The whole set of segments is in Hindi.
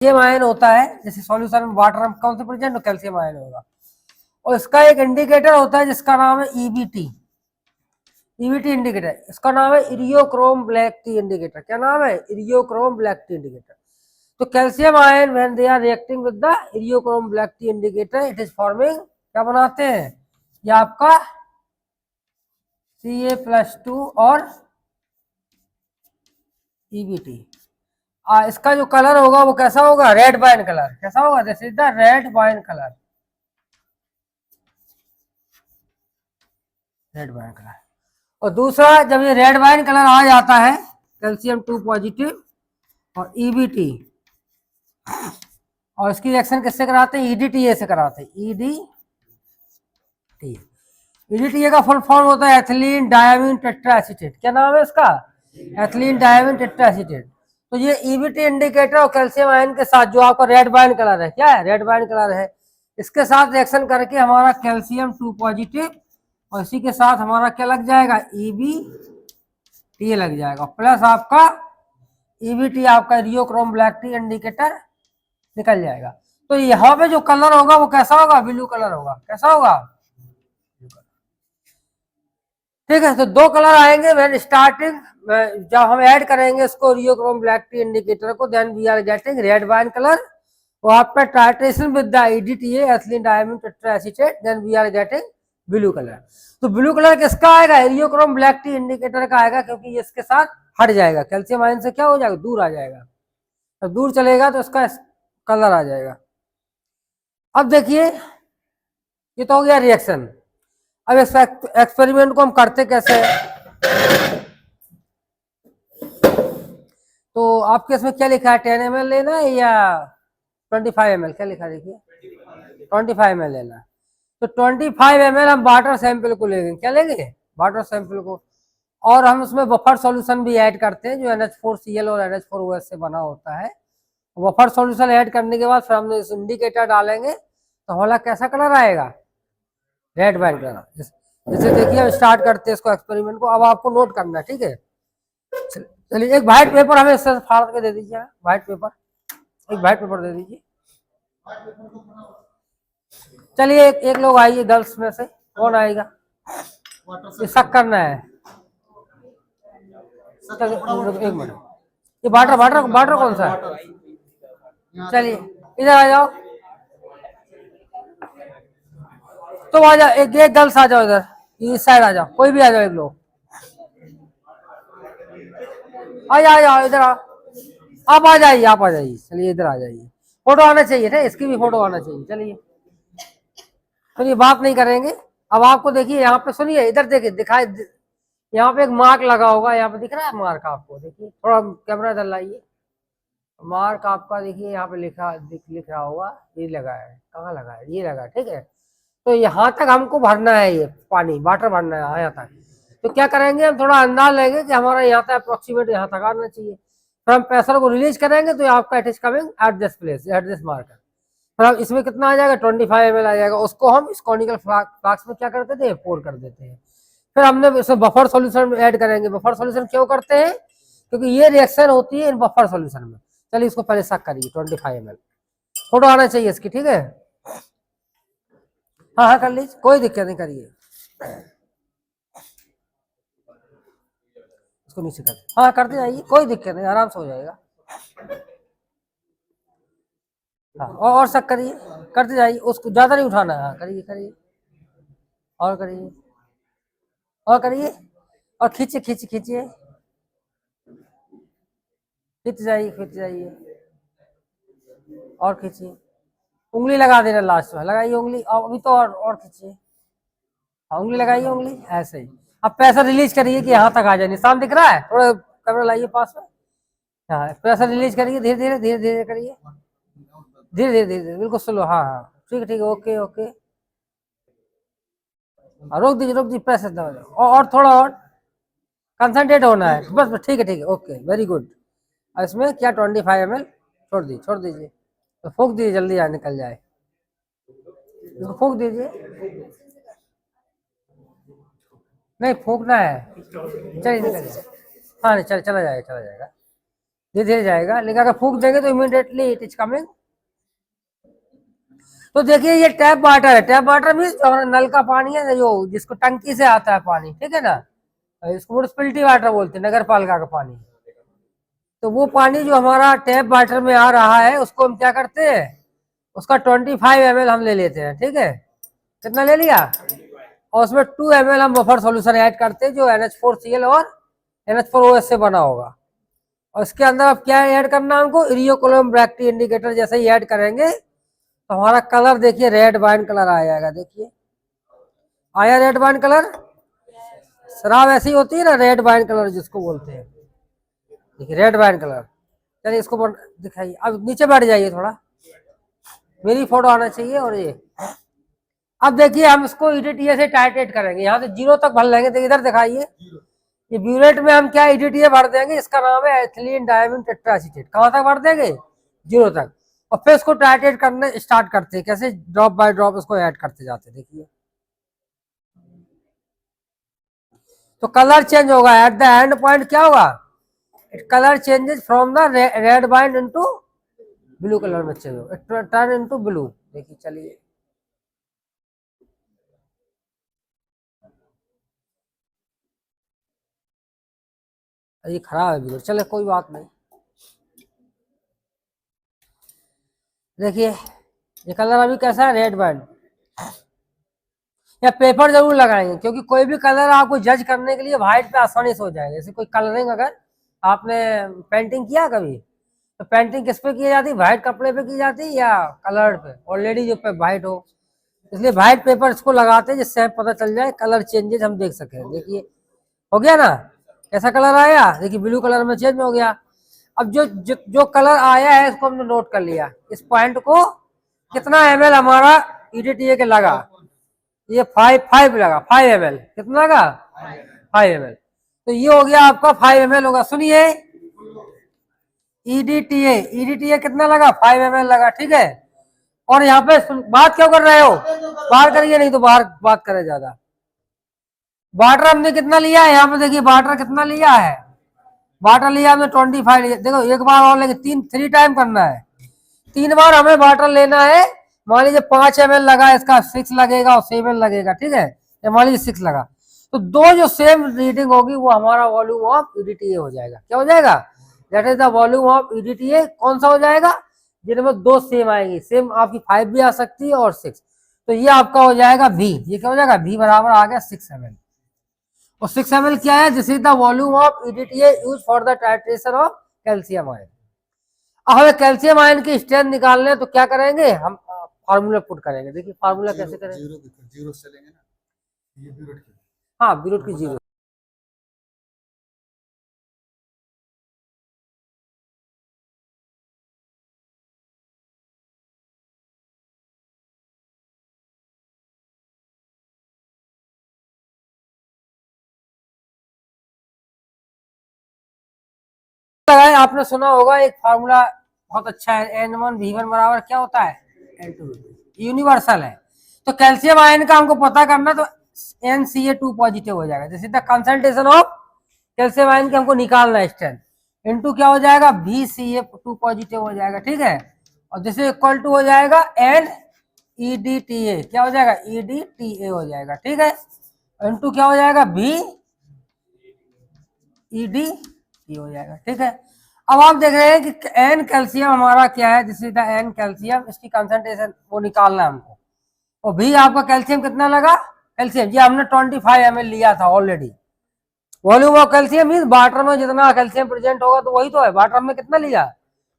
कैल्शियम आयन होता है, जैसे सॉल्यूशन में वाटर में कौन सा प्रेजेंट हो, कैल्शियम आयन होगा। और इसका एक इंडिकेटर होता है जिसका नाम है ईबीटी। ईबीटी इंडिकेटर, इसका नाम है इरियोक्रोम ब्लैक टी इंडिकेटर। क्या नाम है? Eriochrome black T indicator. तो calcium ion when they are reacting with the eriochrome black T indicator, it is forming, क्या बनाते हैं, ये आपका Ca+2 और ईबीटी। इसका जो कलर होगा वो कैसा होगा? Red wine colour. कैसा होगा? This is the red wine colour, red wine colour. और दूसरा, जब ये रेड वाइन कलर आ जाता है, कैल्शियम 2 पॉजिटिव और ईबीटी, और इसकी रिएक्शन किससे कराते हैं? ईडीटीए से कराते हैं। ईडीटीए, ईडीटीए का फुल फॉर्म होता है एथिलीन डायमीन टेट्राएसीटेट। क्या नाम है इसका? Ethylene diamine tetraacetate. तो ये ईबीटी इंडिकेटर और कैल्शियम आयन के साथ जो आपका रेड वाइन कलर है, क्या है? रेड वाइन कलर है, इसके साथ रिएक्शन करके हमारा कैल्शियम 2 पॉजिटिव और इसी के साथ हमारा क्या लग जाएगा? ईबीटी लग जाएगा, प्लस आपका ईबीटी, आपका रियोक्रोम ब्लैक टी इंडिकेटर निकल जाएगा। तो यहाँ पे जो कलर होगा वो कैसा होगा? ब्लू कलर होगा। कैसा होगा? ठीक है। तो दो कलर आएंगे व्हेन स्टार्टिंग, जब हम ऐड करेंगे इसको रियोक्रोम ब्लैक टी इंडिकेटर को, then we are getting red wine colour. और after titration with the EDTA ethylene diamine tetraacetate, then we are getting blue colour. तो ब्लू कलर किसका आएगा? रियोक्रोम ब्लैक टी इंडिकेटर का आएगा, क्योंकि ये इसके साथ हट जाएगा, कैल्शियम आयन से क्या हो जाएगा? दूर आ जाएगा। तो दूर चलेगा तो इसका कलर आ जाएगा। अब देखिए, ये तो हो गया रिएक्शन। अब इस एक्सपेरिमेंट को हम करते कैसे हैं? तो आपके इसमें क्या लिखा है? 10 ml लेना है या 25 ml? क्या लिखा है देखिए, 25 ml लेना है। तो 25 ml हम वाटर सैंपल को लेंगे। क्या लेंगे? वाटर सैंपल को। और हम उसमें बफर सॉल्यूशन भी ऐड करते हैं, जो NH4Cl और NH4OH से बना होता है। बफर सॉल्यूशन ऐड करने के बाद फिर हम इस इंडिकेटर डालेंगे, तो हमारा कैसा कलर आएगा? Red wine colour. जैसे देखिए, हम स्टार्ट करते हैं इसको, एक्सपेरिमेंट को। अब आपको नोट करना है, ठीक है। चलिए, एक व्हाइट पेपर हमें इससे फाड़ के दे दीजिए। व्हाइट पेपर, एक व्हाइट पेपर दे दीजिए। चलिए, एक लोग आइए, गर्ल्स में से कौन आएगा? ये शक करना है। एक मिनट, ये वाटर वाटर वाटर कौन सा है? चलिए, इधर आ जाओ। तो आ जाओ, एक गर्ल्स आ जाओ, इधर इस साइड आ जाओ, कोई भी आ जाओ, एक लोग आ जाओ, इधर आओ। आप आ जाइए, आप आ जाइए। चलिए, इधर आ जाइए। फोटो आना चाहिए ना, इसकी भी फोटो आना चाहिए। चलिए, सुनिए, बात नहीं करेंगे। अब आपको देखिए, यहाँ पे सुनिए, इधर देखिए, दिखाई, यहाँ पे एक मार्क लगा होगा। यहाँ पे दिख रहा है मार्क आपको? देखिए, थोड़ा कैमरा इधर लाइए। मार्क आपका देखिए, यहाँ पे लिख रहा होगा, ये लगा है। कहाँ लगा है? ये लगा है, ठीक है। तो यहाँ तक हमको भरना है, ये पानी वाटर भरना है यहाँ तक। तो क्या करेंगे, हम थोड़ा अंदाज लेंगे कि हमारा यहाँ तक अप्रोक्सीमेट यहाँ तक आना चाहिए। फिर हम प्रेशर को रिलीज करेंगे, तो आपका it is coming at this place, at this marker. फिर अब इसमें कितना आ जाएगा? 25 ml आ जाएगा। उसको हम इस कॉनिकल फ्लास्क में क्या कर देते हैं? पोर कर देते हैं। फिर हमने इसमें बफर सॉल्यूशन ऐड करेंगे। बफर सॉल्यूशन क्यों करते हैं? क्योंकि ये रिएक्शन होती है इन बफर सॉल्यूशन में। चलिए, इसको पहले शक करिए। 25 ml फोटो आना चाहिए इसकी, ठीक है। हाँ हाँ, कर लीजिए, कोई दिक्कत नहीं, करिए। इसको नीचे कर, हाँ करते जाइए, कोई दिक्कत नहीं, आराम से हो जाएगा। हाँ, और शक करिए, करते जाइए, उसको ज्यादा नहीं उठाना है। हाँ, करिए करिए, और करिए, और करिए, और खींचिए खींचिए खींचिए, खींच जाइए, खींच जाइए, और खींचिए। उंगली लगा देना लास्ट में, लगाइए उंगली। अभी तो और खींचिए। हाँ, उंगली लगाइए, उंगली ऐसे ही। अब प्रेशर रिलीज करिए कि यहाँ तक आ जाए। निशान दिख रहा है? थोड़ा कैमरा लाइए पास में। हाँ, प्रेशर रिलीज करिए, धीरे धीरे धीरे धीरे करिए, धीरे धीरे धीरे, बिल्कुल स्लो। हाँ हाँ, ठीक है ठीक है, ओके ओके। रोक दीजिए, रोक दीजिए, प्रेशर दबाइए, और थोड़ा और कंसंट्रेट होना है बस बस, ठीक है, ओके, वेरी गुड। इसमें क्या 25 ml छोड़ दीजिए। तो फूंक दीजिए, जल्दी निकल जाए। इसको फूंक दीजिए, नहीं फूंकना है। चलिए, निकल जाए। हाँ नहीं, चला जाएगा, चला जाएगा। धीरे धीरे जाएगा, लेकिन अगर फूंक देंगे तो इमीडिएटली इट इज कमिंग। तो देखिए ये टैप वाटर है, टैप वाटर मीन्स नल का पानी है जो जिसको टंकी से आता है पानी, ठीक है ना, इसको म्युनिसिपैलिटी वाटर बोलते हैं, नगर पालिका का पानी। तो वो पानी जो हमारा टैप वाटर में आ रहा है उसको हम क्या करते हैं, उसका 25 ml हम ले लेते हैं, ठीक है, कितना ले लिया, और उसमें 2 ml हम बफर सॉल्यूशन ऐड करते हैं जो NH4Cl और NH4OH से बना होगा। और इसके अंदर अब क्या ऐड करना है हमको, इरियोकोलम ब्रैक्टी इंडिकेटर जैसे ही ऐड करेंगे तो हमारा कलर देखिए रेड वाइन कलर आ जाएगा। देखिए आया रेड वाइन कलर, शराब ऐसी होती है ना रेड वाइन कलर जिसको बोलते हैं, देखिए रेड वाइन कलर। चलिए इसको दिखाइए, अब नीचे बैठ जाइए थोड़ा, मेरी फोटो आना चाहिए। और ये अब देखिए हम इसको EDTA से टाइट्रेट करेंगे, यहाँ से 0 तक भर लेंगे। तो इधर दिखाइए, ये ब्यूरेट में हम क्या EDTA भर देंगे, इसका नाम है एथिलीन डायमीन टेट्राएसीटेट। कहाँ तक भर देंगे, 0 तक। और फिर इसको टाइट्रेट करने स्टार्ट करते हैं, कैसे, ड्रॉप बाय ड्रॉप इसको ऐड करते जाते। देखिए तो कलर चेंज होगा, एट द एंड पॉइंट क्या होगा, colour changes from the red wine into blue colour में चेंज होगा, टर्न इनटू ब्लू। देखिए चलिए ये खराब है बिल्कुल, चले कोई बात नहीं। देखिए ये कलर अभी कैसा है, रेड वाइन। या पेपर जरूर लगाएंगे, क्योंकि कोई भी कलर आपको जज करने के लिए व्हाइट पे आसानी से हो जाएगा। जैसे कोई कलरिंग अगर आपने पेंटिंग किया कभी, तो पेंटिंग किस पे की जाती है, व्हाइट कपड़े पे की जाती है या कलर पे, ऑलरेडी जो पे व्हाइट हो, इसलिए व्हाइट पेपर इसको लगाते हैं जिससे हमें पता चल जाए, कलर चेंजेस हम देख सके। देखिए हो गया ना, कैसा कलर आया, देखिए ब्लू कलर में चेंज हो गया। अब जो कलर आया है इसको हमने नोट कर लिया, इस पॉइंट को कितना ml हमारा EDTA के लगा, ये 5 लगा, 5 ml कितना लगा, 5 ml। तो ये हो गया आपका 5 ml होगा। सुनिए EDTA कितना लगा, 5 ml लगा, ठीक है। और यहाँ पे बात क्यों कर रहे हो, बाहर करिए, नहीं तो बाहर बात करे ज्यादा। वाटर हमने कितना लिया है, यहाँ पे देखिए वाटर कितना लिया है, वाटर लिया हमने 25 लिया। देखो एक बार और लेंगे, 3 टाइम करना है, 3 बार हमें वाटर लेना है। मान लीजिए 5 ml लगा, इसका 6 लगेगा और 7 लगेगा, ठीक है, या मान लीजिए 6 लगा, तो दो जो सेम रीडिंग होगी वो हमारा वॉल्यूम ऑफ EDTA हो जाएगा। क्या हो जाएगा, that is the volume of EDTA। कौन सा हो जाएगा, जिनमें दो सेम आएंगी, सेम आपकी 5 भी आ सकती है और 6। तो ये आपका हो जाएगा V, ये क्या हो जाएगा, V बराबर आ गया 6 ml। और 6 ml क्या है, this is the volume of EDTA use for the titration of calcium ion. अब हमें कैल्शियम आयन की स्ट्रेंथ निकालने तो क्या करेंगे, हम फार्मूला पुट करेंगे। देखिए फार्मूला कैसे करेंगे, जीरो से लेंगे ना, ये ब्यूरेट की, हाँ ब्यूरेट की 0। लगाए, आपने सुना होगा एक फार्मूला बहुत अच्छा है, N1V1 बराबर क्या होता है, N2, यूनिवर्सल है। तो कैल्शियम आयन का हमको पता करना, तो NCA2 पॉजिटिव हो जाएगा, this is the concentration of calcium ion की हमको निकालना है स्ट्रेंथ। इनटू क्या हो जाएगा, VCA2 पॉजिटिव हो जाएगा, ठीक है। और दिस इक्वल टू हो जाएगा NEDTA, क्या हो जाएगा, EDTA हो जाएगा, ठीक है। इनटू क्या हो जाएगा, VEDT हो जाएगा, ठीक है। अब आप देख रहे हैं कि N कैल्शियम हमारा क्या है, this is the N calcium, इसकी कंसंट्रेशन वो निकालना है हमको। और भी आपका कैल्शियम कितना लगा, कैल्शियम जी हमने 25 ml लिया था already. Volume of calcium mean water में जितना कैल्शियम प्रेजेंट होगा तो वही तो है, वाटर में कितना लिया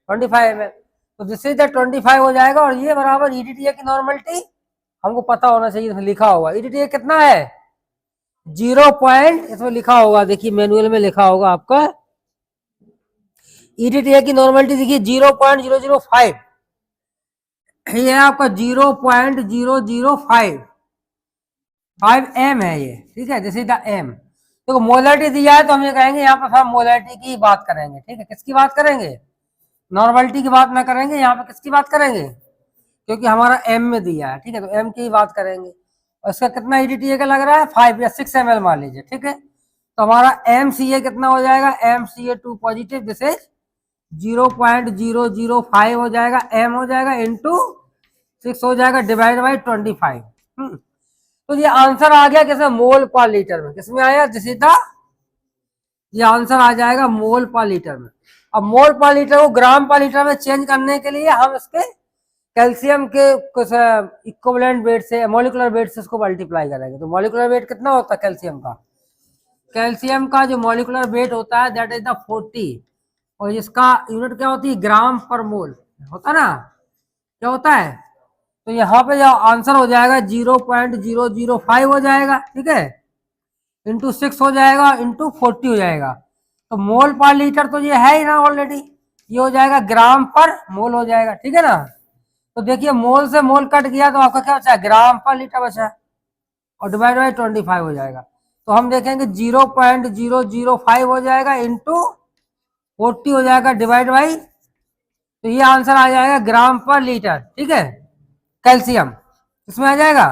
25 ml। तो दिस इज द 25 हो जाएगा। और ये बराबर EDTA की नॉर्मलिटी हमको पता होना चाहिए, इसमें लिखा होगा EDTA कितना है, 0 पॉइंट, इसमें लिखा होगा, देखिए मैनुअल में लिखा होगा आपका EDTA की नॉर्मलिटी देखिए 0.005, ये है आपका 0.005 5m है ये, ठीक है, दिस इज द M। तो मोलरिटी दिया है तो हम ये कहेंगे यहाँ पर हम मोलरिटी की बात करेंगे, ठीक है। किसकी बात करेंगे, नॉर्मलिटी की बात ना करेंगे, यहाँ पे किसकी बात करेंगे, क्योंकि हमारा M में दिया है, ठीक है, तो M की ही बात करेंगे। और इसका कितना EDTA का लग रहा है, 5 या 6 ml मान लीजिए, ठीक है। तो हमारा MCA कितना हो जाएगा, MCA2 पॉजिटिव, दिस इज 0.005 हो जाएगा, m हो जाएगा, इंटू 6 हो जाएगा, डिवाइड बाई 25। तो ये आंसर आ गया किसमें, मोल पर लीटर में। किसमें आया जिसीता, ये आंसर आ जाएगा मोल पर लीटर में। अब मोल पर लीटर को ग्राम पर लीटर में चेंज करने के लिए हम इसके कैल्शियम के कुछ इक्विवेलेंट वेट से, मॉलिक्यूलर वेट से इसको मल्टीप्लाई करेंगे। तो मॉलिक्यूलर वेट कितना होता है कैल्शियम का, कैल्शियम का जो मॉलिक्यूलर वेट होता है दैट इज द 40, और इसका यूनिट क्या होती है, ग्राम पर मोल होता ना, क्या होता है। तो यहाँ पे जो आंसर हो जाएगा 0.005 हो जाएगा, ठीक है, इंटू 6 हो जाएगा, इंटू 40 हो जाएगा। तो मोल पर लीटर तो ये है ही ना ऑलरेडी, ये हो जाएगा ग्राम पर मोल हो जाएगा, ठीक है ना। तो देखिए मोल से मोल कट गया तो आपका क्या बचा, ग्राम पर लीटर बचा, और डिवाइड बाई 25 हो जाएगा। तो हम देखेंगे 0.005 हो जाएगा, इंटू 40 हो जाएगा, डिवाइड बाई, तो ये आंसर आ जाएगा ग्राम पर लीटर, ठीक है, कैल्शियम इसमें आ जाएगा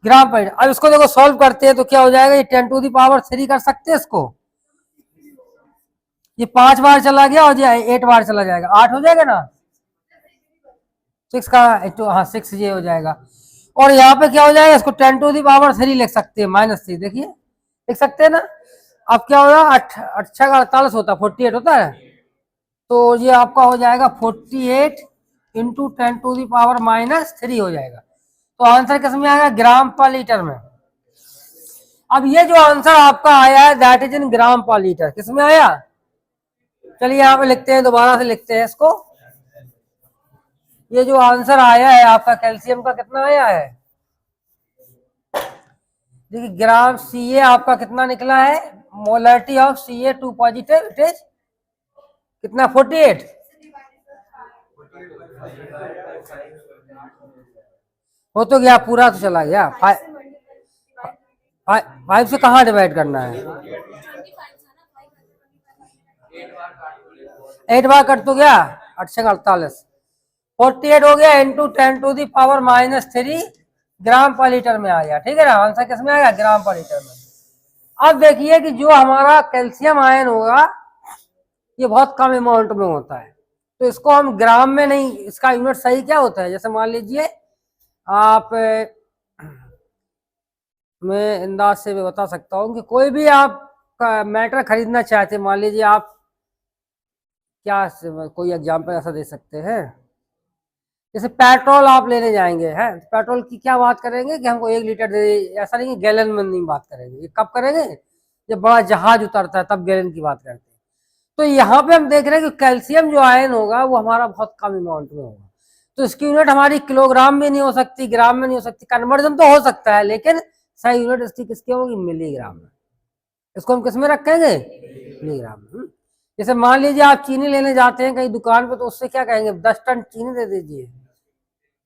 ग्राम पर लीटर। अब इसको देखो सॉल्व करते हैं तो क्या हो जाएगा, ये 10⁻³ कर सकते हैं इसको, ये 5 बार चला गया और ये 8 बार चला जाएगा, 8 हो जाएगा ना, 6 का हाँ 6 ये हो जाएगा। और यहाँ पे क्या हो जाएगा, इसको 10⁻³ लिख सकते हैं, -3 देखिए लिख सकते हैं ना। अब क्या होगा, 8 का 48 होता है, 48 होता है, तो ये आपका हो जाएगा 48 इंटू 10⁻³ हो जाएगा। तो आंसर किस में आएगा, ग्राम पर लीटर में। अब ये जो आंसर आपका आया है दैट इज इन ग्राम पर लीटर, किस में आया, चलिए यहाँ पे लिखते हैं, दोबारा से लिखते हैं इसको। ये जो आंसर आया है आपका कैल्शियम का कितना आया है, देखिए ग्राम Ca आपका कितना निकला है, molarity of Ca2 positive it is कितना, 48, हो तो गया पूरा, तो चला गया 5 से कहाँ डिवाइड करना है, 8 बार कट तो गया, 8 से 48, 48 हो गया, इंटू 10⁻³ ग्राम पर लीटर में आ गया, ठीक है ना। आंसर किस में आएगा, ग्राम पर लीटर में। अब देखिए कि जो हमारा कैल्शियम आयन होगा ये बहुत कम अमाउंट में होता है, तो इसको हम ग्राम में नहीं, इसका यूनिट सही क्या होता है, जैसे मान लीजिए आप, मैं अंदाज से भी बता सकता हूँ कि कोई भी आप मैटर खरीदना चाहते हैं, मान लीजिए आप क्या, कोई एग्जाम्पल ऐसा दे सकते हैं, जैसे पेट्रोल आप लेने जाएंगे हैं, पेट्रोल की क्या बात करेंगे कि हमको 1 लीटर दे, ऐसा नहीं, गैलन में नहीं बात करेंगे, ये कब करेंगे, जब बड़ा जहाज उतरता है तब गैलन की बात करते हैं। तो यहाँ पे हम देख रहे हैं कि कैल्शियम जो आयन होगा वो हमारा बहुत कम अमाउंट में होगा, तो इसकी यूनिट हमारी किलोग्राम में नहीं हो सकती, ग्राम में नहीं हो सकती, कन्वर्जन तो हो सकता है लेकिन सही यूनिट इसकी किसकी होगी, मिलीग्राम में। इसको हम किस में रखेंगे, मिलीग्राम में। जैसे मान लीजिए आप चीनी लेने जाते हैं कहीं दुकान पे, तो उससे क्या कहेंगे, 10 टन चीनी दे दीजिए,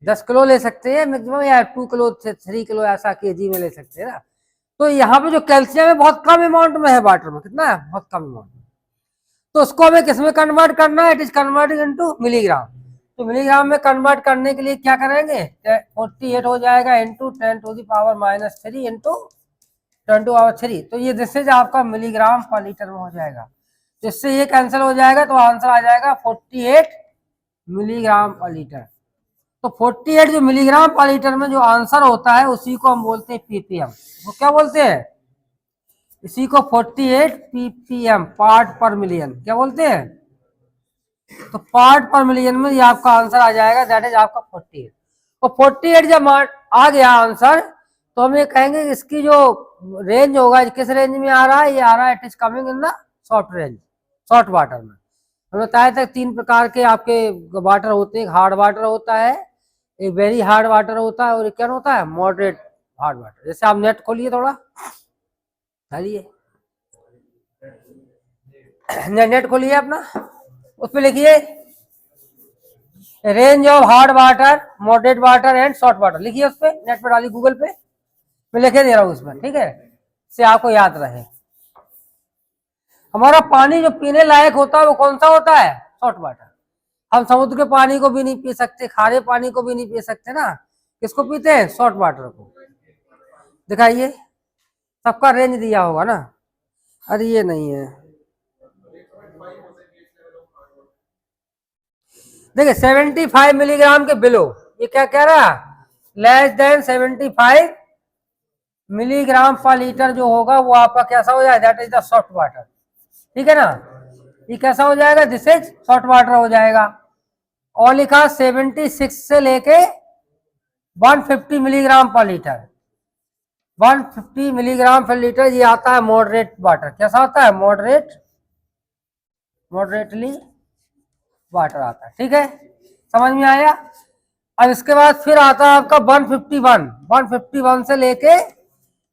10 किलो ले सकते हैं मैक्सिमम, या 2 किलो से 3 किलो ऐसा केजी में ले सकते हैं ना। तो यहाँ पे जो कैल्शियम है बहुत कम अमाउंट में है, वाटर में कितना है, बहुत कम अमाउंट में, तो उसको हमें किस में कन्वर्ट करना है, it is converted into milligram. तो मिलीग्राम में कन्वर्ट करने के लिए क्या करेंगे, 48 हो जाएगा इंटू 10⁻³ इंटू 10⁻³, तो ये दिस इज आपका मिलीग्राम पर लीटर में हो जाएगा। जिससे ये कैंसिल हो जाएगा तो आंसर आ जाएगा 48 मिलीग्राम पर लीटर। तो 48 जो मिलीग्राम पर लीटर में जो आंसर होता है उसी को हम बोलते हैं पीपीएम। वो क्या बोलते हैं, इसी को 48 पीपीएम, पार्ट पर मिलियन, क्या बोलते हैं। तो पार्ट पर मिलियन में ये आपका आंसर आ जाएगा, दैट इज आपका 48। तो 48 जब आ गया आंसर तो हम ये कहेंगे इसकी जो रेंज होगा, किस रेंज में आ रहा है, ये आ रहा है it is coming in the short range, short water में। हमने बताया था 3 प्रकार के आपके वाटर होते हैं, हार्ड वाटर होता है, एक वेरी हार्ड वाटर होता है, और एक क्या होता है, मॉडरेट हार्ड वाटर। जैसे आप नेट खोलिए थोड़ा, चलिए नेट खोलिए अपना, उस पर लिखिए range of hard water, moderate water and short water, लिखिए उस पर, नेट पर डालिए गूगल पे, मैं लिखे दे रहा हूँ उसमें, ठीक है, से आपको याद रहे। हमारा पानी जो पीने लायक होता है वो कौन सा होता है, शॉर्ट वाटर। हम समुद्र के पानी को भी नहीं पी सकते, खारे पानी को भी नहीं पी सकते ना, किसको पीते हैं, शॉर्ट वाटर को। दिखाइए, सबका रेंज दिया होगा ना, अरे ये नहीं है, देखिए 75 मिलीग्राम के बिलो, ये क्या कह रहा है, लेस देन 75 मिलीग्राम पर लीटर जो होगा वो आपका कैसा हो जाएगा, that is the soft water. ठीक है ना, ये कैसा हो जाएगा, दिस इज सॉफ्ट वाटर हो जाएगा। और लिखा 76 से लेके 150 मिलीग्राम पर लीटर, 150 मिलीग्राम पर लीटर ये आता है मॉडरेट वाटर। कैसा आता है, मॉडरेटली वाटर आता है। ठीक है, समझ में आया। अब इसके बाद फिर आता है आपका 151 से लेके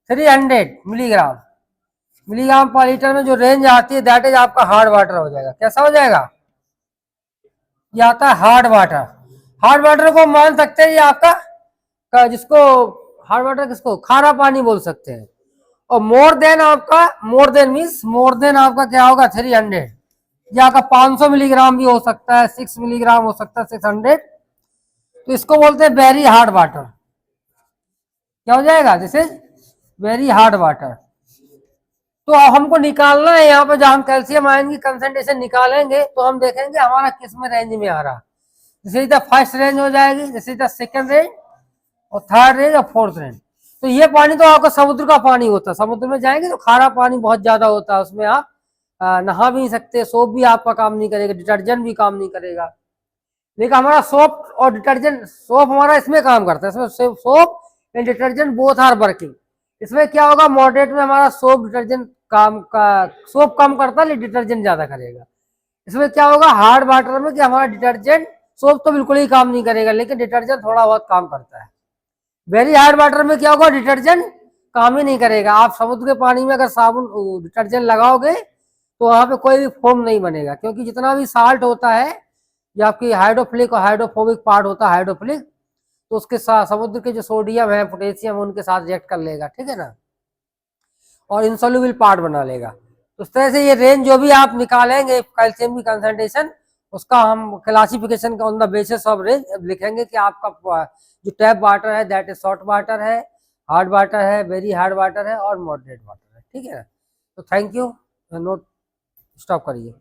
300 मिलीग्राम पर लीटर में जो रेंज आती है दैट इज आपका हार्ड वाटर हो जाएगा। कैसा हो जाएगा, ये आता है हार्ड वाटर। हार्ड वाटर को मान सकते हैं ये आपका जिसको हार्ड वाटर किसको खारा पानी बोल सकते हैं। और मोर देन आपका क्या होगा 300, ये आपका 500 मिलीग्राम भी हो सकता है, 6 मिलीग्राम हो सकता है, 600, तो इसको बोलते हैं वेरी हार्ड वाटर। क्या हो जाएगा, this is very hard water. तो हमको निकालना है यहाँ पे, जब हम कैल्शियम आयन की कंसंट्रेशन निकालेंगे तो हम देखेंगे हमारा किस में रेंज में आ रहा। जैसे द फर्स्ट रेंज हो जाएगी, जैसे द सेकंड रेंज और थर्ड रेंज और फोर्थ रेंज। तो ये पानी तो आपका समुद्र का पानी होता है, समुद्र में जाएंगे तो खारा पानी बहुत ज्यादा होता है, उसमें आप नहा भी नहीं सकते, सोप भी आपका काम नहीं करेगा, डिटर्जेंट भी काम नहीं करेगा। लेकिन हमारा सोप और डिटर्जेंट, सोप हमारा इसमें काम करता है, इसमें soap and detergent both are working. इसमें क्या होगा, मॉडरेट में हमारा सोप डिटर्जेंट सोप कम करता है लेकिन डिटर्जेंट ज्यादा करेगा। इसमें क्या होगा हार्ड वाटर में कि हमारा डिटर्जेंट, सोप तो बिल्कुल ही काम नहीं करेगा लेकिन डिटर्जेंट थोड़ा बहुत काम करता है। वेरी हार्ड वाटर में क्या होगा, डिटर्जेंट काम ही नहीं करेगा। आप समुद्र के पानी में अगर साबुन डिटर्जेंट लगाओगे तो वहां पे कोई भी फोम नहीं बनेगा, क्योंकि जितना भी साल्ट होता है या आपकी हाइड्रोफिलिक और हाइड्रोफोबिक पार्ट होता है, हाइड्रोफिलिक, तो उसके साथ समुद्र के जो सोडियम है, पोटेशियम, उनके साथ रिएक्ट कर लेगा। ठीक है ना, और इंसोल्यूबल पार्ट बना लेगा। तो इस तरह से ये रेंज जो भी आप निकालेंगे कैल्शियम की कंसंट्रेशन, उसका हम classification on the basis of range लिखेंगे कि आपका जो टैप वाटर है दैट इज सॉल्ट वाटर है, हार्ड वाटर है, वेरी हार्ड वाटर है और मॉडरेट वाटर है। ठीक है ना, तो थैंक यू, नोट स्टॉप करिए।